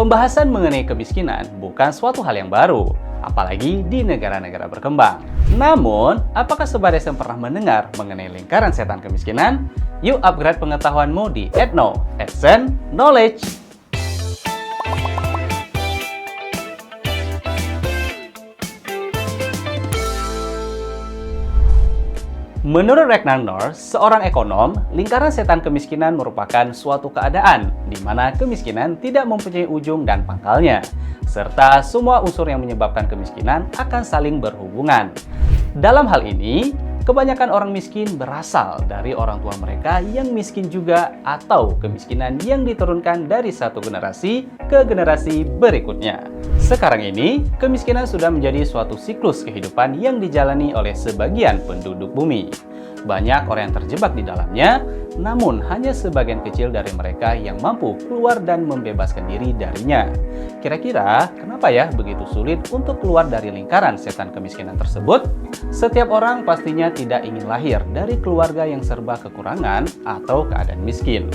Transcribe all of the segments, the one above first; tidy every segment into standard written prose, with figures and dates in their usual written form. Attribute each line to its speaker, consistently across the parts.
Speaker 1: Pembahasan mengenai kemiskinan bukan suatu hal yang baru, apalagi di negara-negara berkembang. Namun, apakah Sobat SM pernah mendengar mengenai lingkaran setan kemiskinan? Yuk upgrade pengetahuanmu di Ethno, Adsense Knowledge. Menurut Ragnar North, seorang ekonom, lingkaran setan kemiskinan merupakan suatu keadaan di mana kemiskinan tidak mempunyai ujung dan pangkalnya, serta semua unsur yang menyebabkan kemiskinan akan saling berhubungan. Dalam hal ini, kebanyakan orang miskin berasal dari orang tua mereka yang miskin juga atau kemiskinan yang diturunkan dari satu generasi ke generasi berikutnya. Sekarang ini, kemiskinan sudah menjadi suatu siklus kehidupan yang dijalani oleh sebagian penduduk bumi. Banyak orang yang terjebak di dalamnya, namun hanya sebagian kecil dari mereka yang mampu keluar dan membebaskan diri darinya. Kira-kira kenapa ya begitu sulit untuk keluar dari lingkaran setan kemiskinan tersebut? Setiap orang pastinya tidak ingin lahir dari keluarga yang serba kekurangan atau keadaan miskin.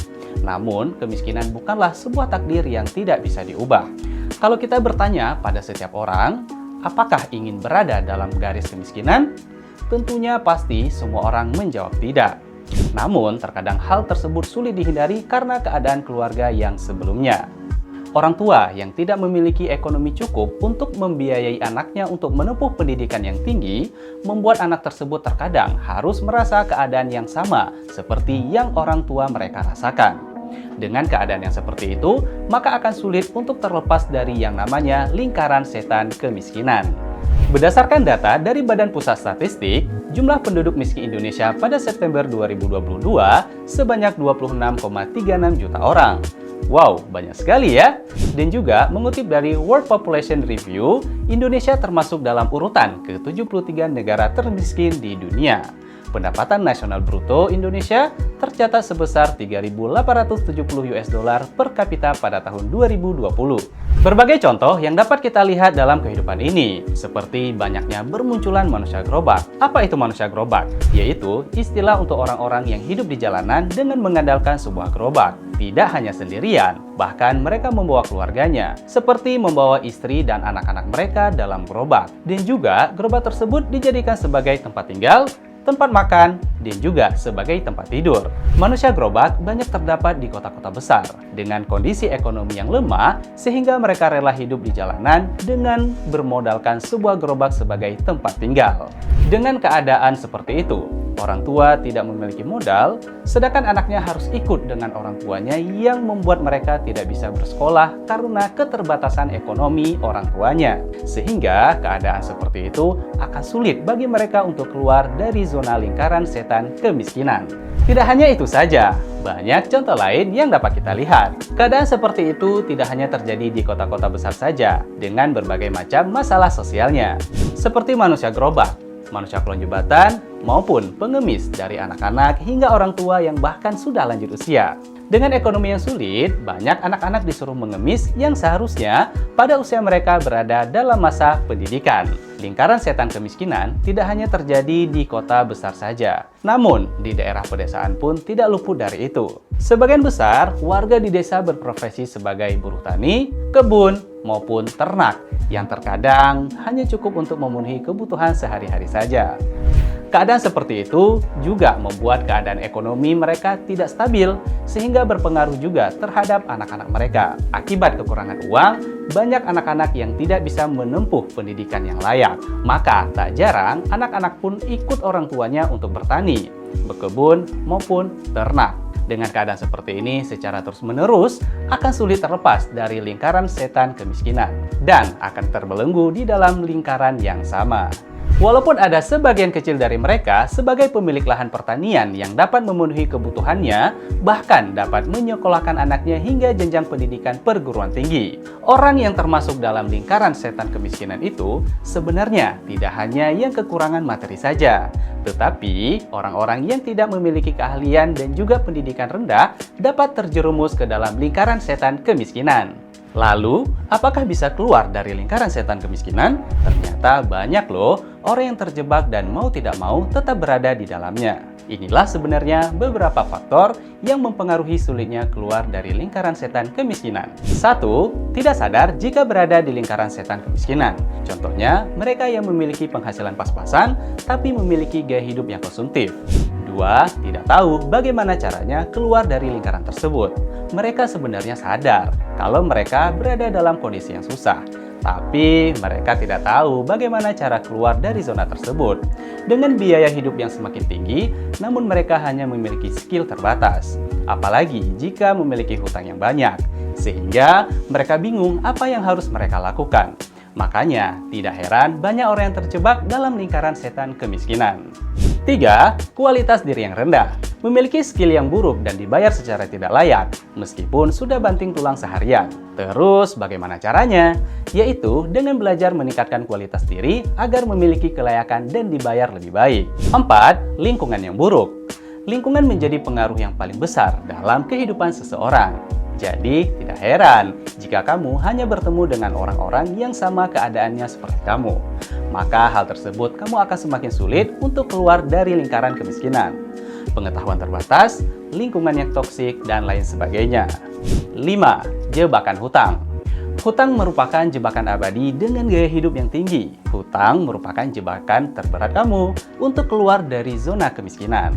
Speaker 1: Namun, kemiskinan bukanlah sebuah takdir yang tidak bisa diubah. Kalau kita bertanya pada setiap orang, apakah ingin berada dalam garis kemiskinan? Tentunya pasti semua orang menjawab tidak. Namun, terkadang hal tersebut sulit dihindari karena keadaan keluarga yang sebelumnya. Orang tua yang tidak memiliki ekonomi cukup untuk membiayai anaknya untuk menempuh pendidikan yang tinggi, membuat anak tersebut terkadang harus merasa keadaan yang sama seperti yang orang tua mereka rasakan. Dengan keadaan yang seperti itu, maka akan sulit untuk terlepas dari yang namanya lingkaran setan kemiskinan. Berdasarkan data dari Badan Pusat Statistik, jumlah penduduk miskin Indonesia pada September 2022 sebanyak 26,36 juta orang. Wow, banyak sekali ya! Dan juga mengutip dari World Population Review, Indonesia termasuk dalam urutan ke-73 negara termiskin di dunia. Pendapatan nasional bruto Indonesia tercatat sebesar 3.870 US dollar per kapita pada tahun 2020. Berbagai contoh yang dapat kita lihat dalam kehidupan ini, seperti banyaknya bermunculan manusia gerobak. Apa itu manusia gerobak? Yaitu istilah untuk orang-orang yang hidup di jalanan dengan mengandalkan sebuah gerobak. Tidak hanya sendirian, bahkan mereka membawa keluarganya, seperti membawa istri dan anak-anak mereka dalam gerobak. Dan juga gerobak tersebut dijadikan sebagai tempat tinggal, tempat makan, dan juga sebagai tempat tidur. Manusia gerobak banyak terdapat di kota-kota besar dengan kondisi ekonomi yang lemah sehingga mereka rela hidup di jalanan dengan bermodalkan sebuah gerobak sebagai tempat tinggal. Dengan keadaan seperti itu, orang tua tidak memiliki modal, sedangkan anaknya harus ikut dengan orang tuanya yang membuat mereka tidak bisa bersekolah karena keterbatasan ekonomi orang tuanya. Sehingga keadaan seperti itu akan sulit bagi mereka untuk keluar dari zona lingkaran setan kemiskinan. Tidak hanya itu saja, banyak contoh lain yang dapat kita lihat. Keadaan seperti itu tidak hanya terjadi di kota-kota besar saja, dengan berbagai macam masalah sosialnya, seperti manusia gerobak, manusia kolong jembatan, maupun pengemis dari anak-anak hingga orang tua yang bahkan sudah lanjut usia. Dengan ekonomi yang sulit, banyak anak-anak disuruh mengemis yang seharusnya pada usia mereka berada dalam masa pendidikan. Lingkaran setan kemiskinan tidak hanya terjadi di kota besar saja, namun di daerah pedesaan pun tidak luput dari itu. Sebagian besar warga di desa berprofesi sebagai buruh tani, kebun, maupun ternak yang terkadang hanya cukup untuk memenuhi kebutuhan sehari-hari saja. Keadaan seperti itu juga membuat keadaan ekonomi mereka tidak stabil, sehingga berpengaruh juga terhadap anak-anak mereka. Akibat kekurangan uang, banyak anak-anak yang tidak bisa menempuh pendidikan yang layak. Maka tak jarang anak-anak pun ikut orang tuanya untuk bertani, berkebun, maupun ternak. Dengan keadaan seperti ini secara terus-menerus akan sulit terlepas dari lingkaran setan kemiskinan dan akan terbelenggu di dalam lingkaran yang sama. Walaupun ada sebagian kecil dari mereka sebagai pemilik lahan pertanian yang dapat memenuhi kebutuhannya, bahkan dapat menyekolahkan anaknya hingga jenjang pendidikan perguruan tinggi. Orang yang termasuk dalam lingkaran setan kemiskinan itu sebenarnya tidak hanya yang kekurangan materi saja, tetapi orang-orang yang tidak memiliki keahlian dan juga pendidikan rendah dapat terjerumus ke dalam lingkaran setan kemiskinan. Lalu, apakah bisa keluar dari lingkaran setan kemiskinan? Ternyata banyak loh orang yang terjebak dan mau tidak mau tetap berada di dalamnya. Inilah sebenarnya beberapa faktor yang mempengaruhi sulitnya keluar dari lingkaran setan kemiskinan. 1. Tidak sadar jika berada di lingkaran setan kemiskinan. Contohnya, mereka yang memiliki penghasilan pas-pasan tapi memiliki gaya hidup yang konsumtif. 2. Tidak tahu bagaimana caranya keluar dari lingkaran tersebut. Mereka sebenarnya sadar kalau mereka berada dalam kondisi yang susah, tapi mereka tidak tahu bagaimana cara keluar dari zona tersebut. Dengan biaya hidup yang semakin tinggi, namun mereka hanya memiliki skill terbatas. Apalagi jika memiliki hutang yang banyak, sehingga mereka bingung apa yang harus mereka lakukan. Makanya, tidak heran banyak orang yang terjebak dalam lingkaran setan kemiskinan. 3. Kualitas diri yang rendah. Memiliki skill yang buruk dan dibayar secara tidak layak, meskipun sudah banting tulang seharian. Terus, bagaimana caranya? Yaitu dengan belajar meningkatkan kualitas diri agar memiliki kelayakan dan dibayar lebih baik. 4. Lingkungan yang buruk. Lingkungan menjadi pengaruh yang paling besar dalam kehidupan seseorang. Jadi, tidak heran jika kamu hanya bertemu dengan orang-orang yang sama keadaannya seperti kamu. Maka hal tersebut kamu akan semakin sulit untuk keluar dari lingkaran kemiskinan. Pengetahuan terbatas, lingkungan yang toksik, dan lain sebagainya. 5. Jebakan hutang. Hutang merupakan jebakan abadi dengan gaya hidup yang tinggi. Hutang merupakan jebakan terberat kamu untuk keluar dari zona kemiskinan.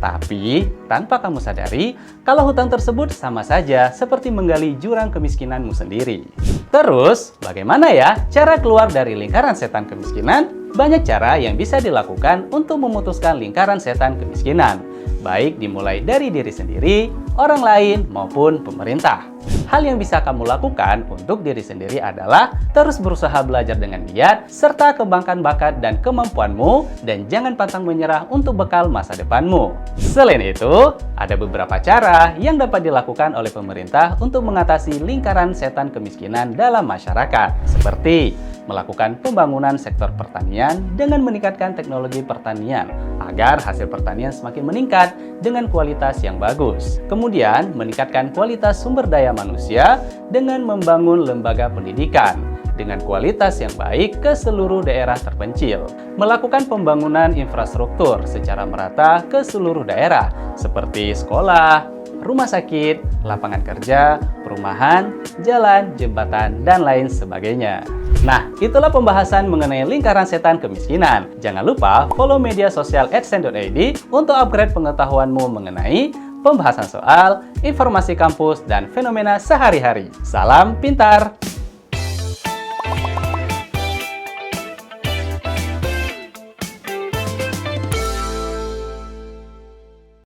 Speaker 1: Tapi, tanpa kamu sadari, kalau hutang tersebut sama saja seperti menggali jurang kemiskinanmu sendiri. Terus, bagaimana ya cara keluar dari lingkaran setan kemiskinan? Banyak cara yang bisa dilakukan untuk memutuskan lingkaran setan kemiskinan, baik dimulai dari diri sendiri, orang lain, maupun pemerintah. Hal yang bisa kamu lakukan untuk diri sendiri adalah terus berusaha belajar dengan giat, serta kembangkan bakat dan kemampuanmu, dan jangan pantang menyerah untuk bekal masa depanmu. Selain itu, ada beberapa cara yang dapat dilakukan oleh pemerintah untuk mengatasi lingkaran setan kemiskinan dalam masyarakat, seperti melakukan pembangunan sektor pertanian dengan meningkatkan teknologi pertanian agar hasil pertanian semakin meningkat dengan kualitas yang bagus. Kemudian, meningkatkan kualitas sumber daya manusia dengan membangun lembaga pendidikan dengan kualitas yang baik ke seluruh daerah terpencil. Melakukan pembangunan infrastruktur secara merata ke seluruh daerah seperti sekolah, rumah sakit, lapangan kerja, perumahan, jalan, jembatan, dan lain sebagainya. Nah, itulah pembahasan mengenai lingkaran setan kemiskinan. Jangan lupa follow media sosial @sen.id untuk upgrade pengetahuanmu mengenai pembahasan soal, informasi kampus, dan fenomena sehari-hari. Salam pintar!